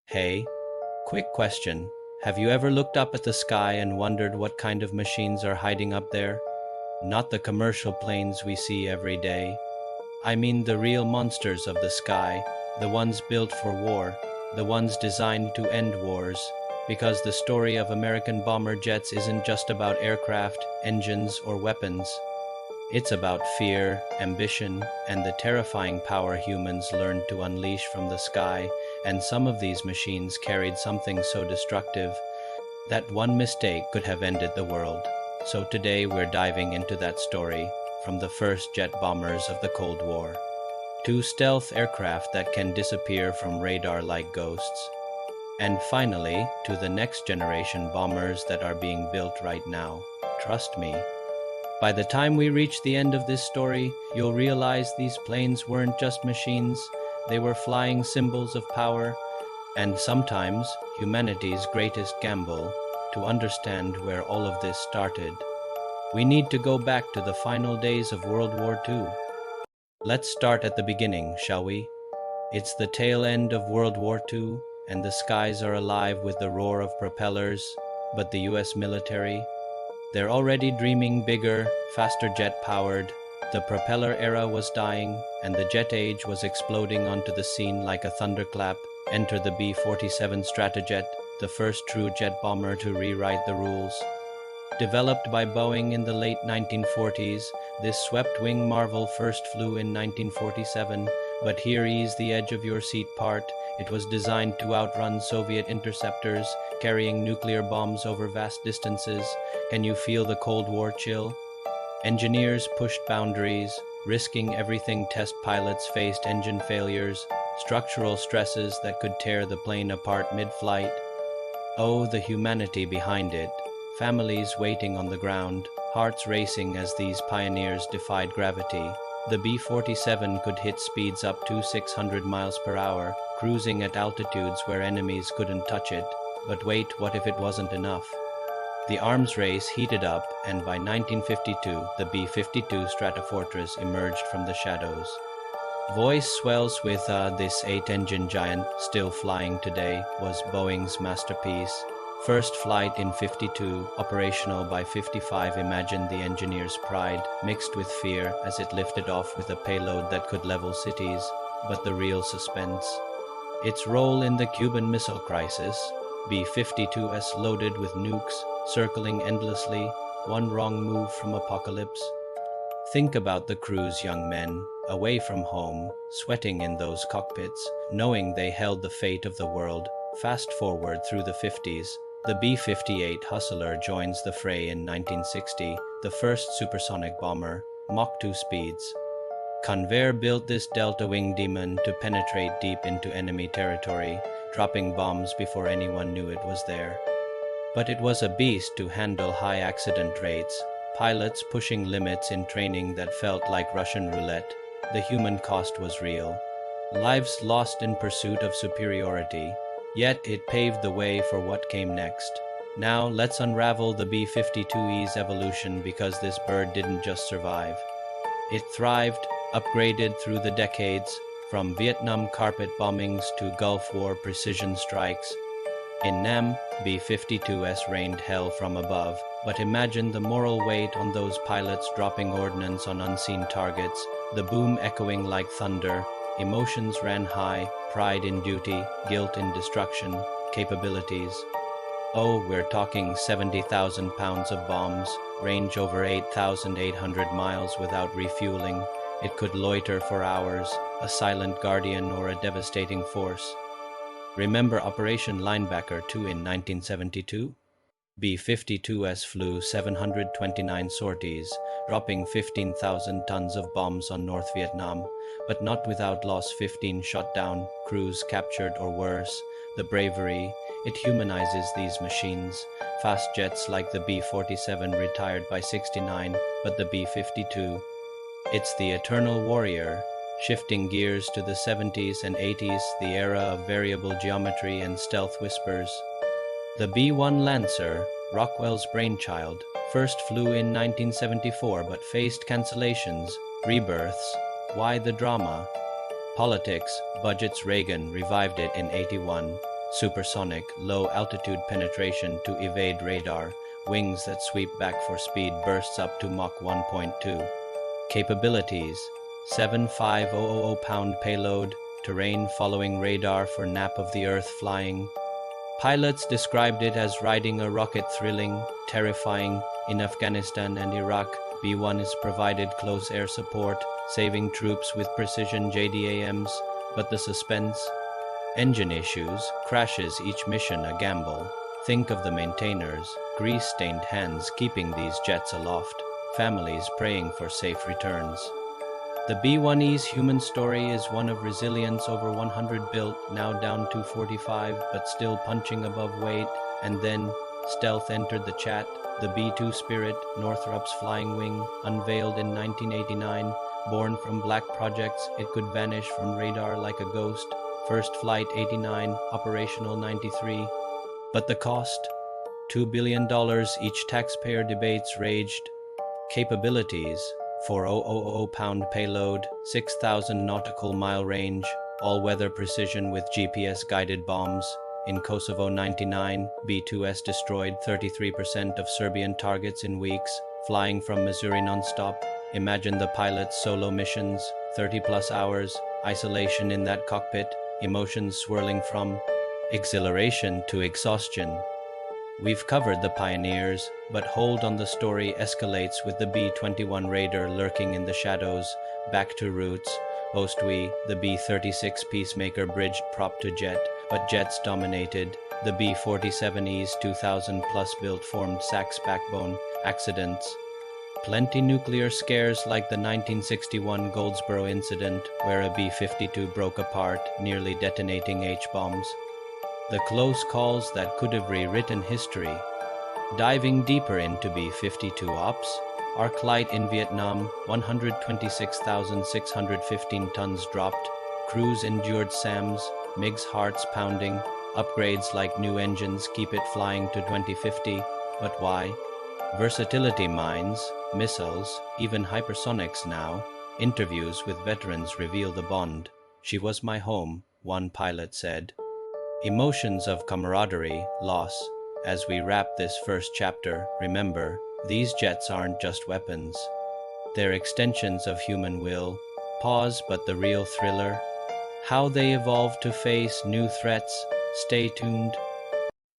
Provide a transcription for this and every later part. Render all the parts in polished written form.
Hey, quick question. Have you ever looked up at the sky and wondered what kind of machines are hiding up there? Not the commercial planes we see every day. I mean the real monsters of the sky, the ones built for war, the ones designed to end wars. Because the story of American bomber jets isn't just about aircraft, engines, or weapons. It's about fear, ambition, and the terrifying power humans learned to unleash from the sky, and some of these machines carried something so destructive that one mistake could have ended the world. So today we're diving into that story, from the first jet bombers of the Cold War to stealth aircraft that can disappear from radar like ghosts, and finally to the next generation bombers that are being built right now. Trust me. By the time we reach the end of this story, you'll realize these planes weren't just machines, they were flying symbols of power, and sometimes humanity's greatest gamble. To understand where all of this started, we need to go back to the final days of World War II. Let's start at the beginning, shall we? It's the tail end of World War II, and the skies are alive with the roar of propellers, but the US military, they're already dreaming bigger, faster jet-powered. The propeller era was dying, and the jet age was exploding onto the scene like a thunderclap. Enter the B-47 Stratojet, the first true jet bomber to rewrite the rules. Developed by Boeing in the late 1940s, this swept-wing marvel first flew in 1947, but here is the edge of your seat part. It was designed to outrun Soviet interceptors, carrying nuclear bombs over vast distances. Can you feel the Cold War chill? Engineers pushed boundaries, risking everything. Test pilots faced engine failures, structural stresses that could tear the plane apart mid-flight. Oh, the humanity behind it. Families waiting on the ground, hearts racing as these pioneers defied gravity. The B-47 could hit speeds up to 600 miles per hour, cruising at altitudes where enemies couldn't touch it. But wait, what if it wasn't enough? The arms race heated up, and by 1952, the B-52 Stratofortress emerged from the shadows. Voice swells with this 8-engine giant, still flying today, was Boeing's masterpiece. First flight in 52, operational by 55. Imagine the engineer's pride, mixed with fear, as it lifted off with a payload that could level cities. But the real suspense, its role in the Cuban Missile Crisis. B-52s loaded with nukes, circling endlessly, one wrong move from apocalypse. Think about the crew's young men, away from home, sweating in those cockpits, knowing they held the fate of the world. Fast forward through the 50s, the B-58 Hustler joins the fray in 1960, the first supersonic bomber, Mach 2 speeds. Convair built this delta-wing demon to penetrate deep into enemy territory, dropping bombs before anyone knew it was there. But it was a beast to handle high accident rates, pilots pushing limits in training that felt like Russian roulette. The human cost was real. Lives lost in pursuit of superiority, yet it paved the way for what came next. Now let's unravel the B-52E's evolution, because this bird didn't just survive. It thrived, upgraded through the decades, from Vietnam carpet bombings to Gulf War precision strikes. In Nam, B-52s rained hell from above, but imagine the moral weight on those pilots dropping ordnance on unseen targets, the boom echoing like thunder. Emotions ran high, pride in duty, guilt in destruction, capabilities. Oh, we're talking 70,000 pounds of bombs, range over 8,800 miles without refueling. It could loiter for hours, a silent guardian or a devastating force. Remember Operation Linebacker 2 in 1972? B-52s flew 729 sorties, dropping 15,000 tons of bombs on North Vietnam, but not without loss. 15 shot down, crews captured or worse. The bravery, it humanizes these machines. Fast jets like the B-47 retired by 69, but the B-52, it's the eternal warrior. Shifting gears to the 70s and 80s, the era of variable geometry and stealth whispers. The B-1 Lancer, Rockwell's brainchild, first flew in 1974 but faced cancellations, rebirths. Why the drama? Politics, budgets. Reagan revived it in 81. Supersonic, low-altitude penetration to evade radar, wings that sweep back for speed bursts up to Mach 1.2. Capabilities: 7,500 pound payload, terrain following radar for nap of the Earth flying. Pilots described it as riding a rocket, thrilling, terrifying. In Afghanistan and Iraq, B-1 is provided close air support, saving troops with precision JDAMs, but the suspense? Engine issues, crashes each mission a gamble. Think of the maintainers, grease-stained hands keeping these jets aloft, families praying for safe returns. The B-1E's human story is one of resilience. Over 100 built, now down to 45, but still punching above weight. And then, stealth entered the chat. The B-2 Spirit, Northrop's flying wing, unveiled in 1989. Born from black projects, it could vanish from radar like a ghost. First flight 89, operational 93. But the cost? $2 billion. Each taxpayer debates raged. Capabilities: 4,000 pound payload, 6,000 nautical mile range, all-weather precision with GPS-guided bombs. In Kosovo 99, B-2S destroyed 33% of Serbian targets in weeks, flying from Missouri non-stop. Imagine the pilot's solo missions, 30-plus hours, isolation in that cockpit, emotions swirling from exhilaration to exhaustion. We've covered the pioneers, but hold on, the story escalates with the B-21 Raider lurking in the shadows. Back to roots. Host we, the B-36 Peacemaker bridged prop to jet, but jets dominated. The B-47E's 2,000-plus built formed Sachs backbone. Accidents. Plenty nuclear scares like the 1961 Goldsboro incident, where a B-52 broke apart, nearly detonating H-bombs. The close calls that could have rewritten history. Diving deeper into B-52 ops, Arc Light in Vietnam, 126,615 tons dropped, crews endured SAMs, MiGs hearts pounding, upgrades like new engines keep it flying to 2050, but why? Versatility mines, missiles, even hypersonics now. Interviews with veterans reveal the bond. She was my home, one pilot said. Emotions of camaraderie, loss. As we wrap this first chapter, remember, these jets aren't just weapons. They're extensions of human will. Pause, but the real thriller? How they evolve to face new threats. Stay tuned.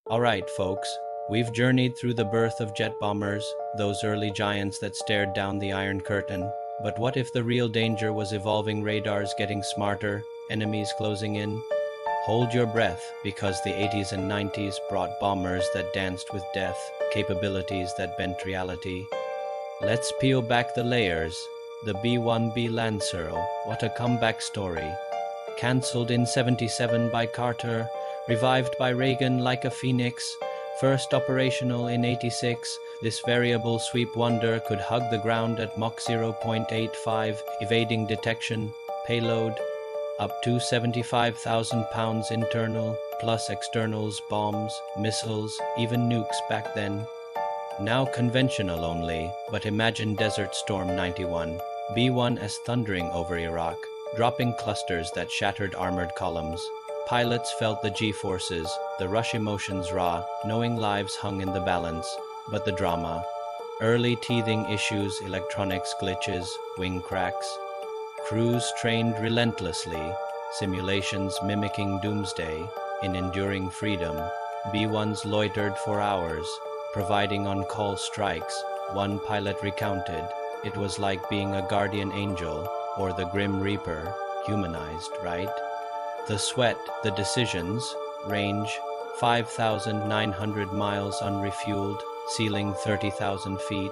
Alright, folks, we've journeyed through the birth of jet bombers, those early giants that stared down the Iron Curtain. But what if the real danger was evolving radars getting smarter, enemies closing in? Hold your breath, because the 80s and 90s brought bombers that danced with death, capabilities that bent reality. Let's peel back the layers. The B-1B Lancer, what a comeback story. Cancelled in 77 by Carter, revived by Reagan like a phoenix. First operational in 86, this variable sweep wonder could hug the ground at Mach 0.85, evading detection. Payload: up to 75,000 pounds internal, plus externals, bombs, missiles, even nukes back then. Now conventional only, but imagine Desert Storm 91, B-1S thundering over Iraq, dropping clusters that shattered armored columns. Pilots felt the G-forces, the rush emotions raw, knowing lives hung in the balance. But the drama. Early teething issues, electronics glitches, wing cracks. Crews trained relentlessly, simulations mimicking Doomsday. In enduring freedom, B-1s loitered for hours, providing on-call strikes. One pilot recounted, it was like being a guardian angel, or the Grim Reaper, humanized, right? The sweat, the decisions, range, 5,900 miles unrefueled, ceiling 30,000 feet.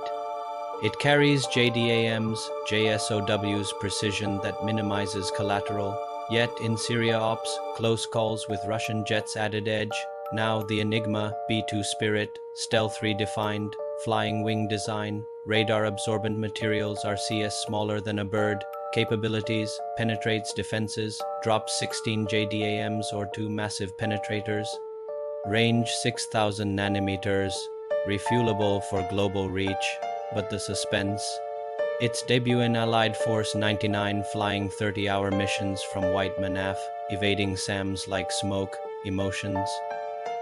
It carries JDAMs, JSOWs precision that minimizes collateral. Yet in Syria ops, close calls with Russian jets added edge. Now the Enigma, B-2 Spirit, stealth redefined, flying wing design, radar-absorbent materials, RCS smaller than a bird. Capabilities, penetrates defenses, drops 16 JDAMs or 2 massive penetrators. Range 6,000 nanometers, refuelable for global reach. But the suspense. Its debut in Allied Force 99, flying 30-hour missions from White Manaf, evading SAMs like smoke. emotions.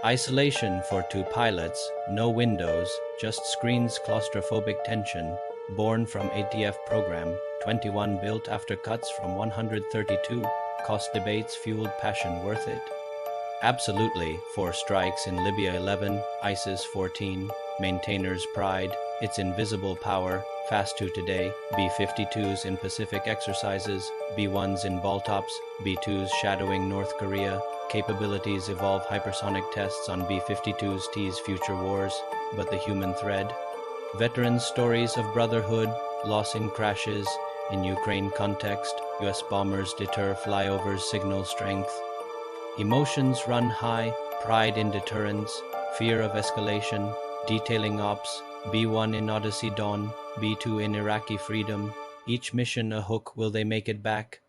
Isolation for two pilots, no windows, just screens, claustrophobic tension, born from ATF program, 21 built after cuts from 132, cost debates fueled passion worth it. Absolutely, 4 strikes in Libya 11, ISIS 14, maintainers pride, its invisible power, fast to today, B-52s in Pacific exercises, B-1s in Baltops, B-2s shadowing North Korea, capabilities evolve hypersonic tests on B-52s tease future wars, but the human thread. Veterans' stories of brotherhood, loss in crashes, in Ukraine context, US bombers deter flyovers signal strength. Emotions run high, pride in deterrence, fear of escalation, detailing ops, B-1 in Odyssey Dawn, B-2 in Iraqi freedom, each mission a hook, will they make it back?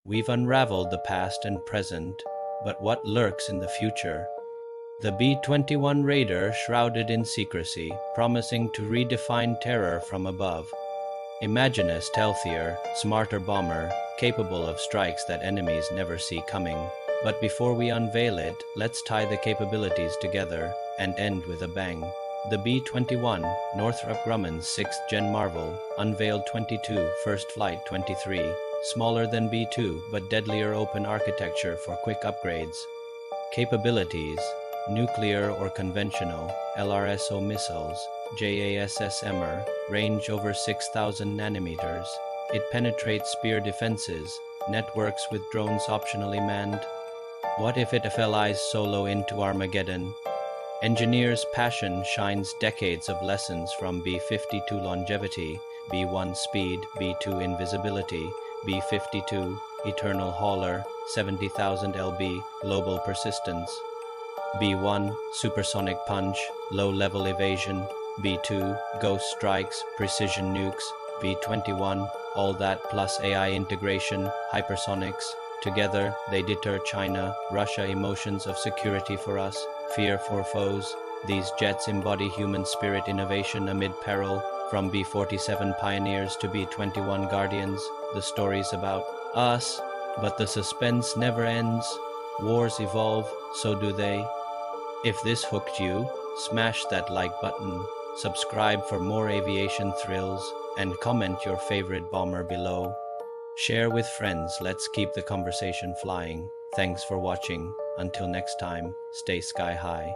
We've unraveled the past and present, but what lurks in the future? The B-21 Raider shrouded in secrecy, promising to redefine terror from above. Imagine a stealthier, smarter bomber, capable of strikes that enemies never see coming. But before we unveil it, let's tie the capabilities together and end with a bang. The B-21, Northrop Grumman's 6th-gen Marvel, unveiled 22, first flight 23, smaller than B-2 but deadlier open architecture for quick upgrades. Capabilities: nuclear or conventional, LRSO missiles, JASSMer, range over 6,000 nanometers. It penetrates spear defenses, networks with drones optionally manned. What if it flies solo into Armageddon? Engineers' passion shines decades of lessons from B-52 longevity, B-1 speed, B-2 invisibility, B-52 eternal hauler, 70,000 lb, global persistence. B-1 supersonic punch, low-level evasion, B-2 ghost strikes, precision nukes, B-21 all that plus AI integration, hypersonics. Together, they deter China, Russia emotions of security for us, fear for foes. These jets embody human spirit innovation amid peril, from B-47 pioneers to B-21 guardians. The story's about us, but the suspense never ends. Wars evolve, so do they. If this hooked you, smash that like button, subscribe for more aviation thrills, and comment your favorite bomber below. Share with friends, let's keep the conversation flying. Thanks for watching. Until next time, stay sky high.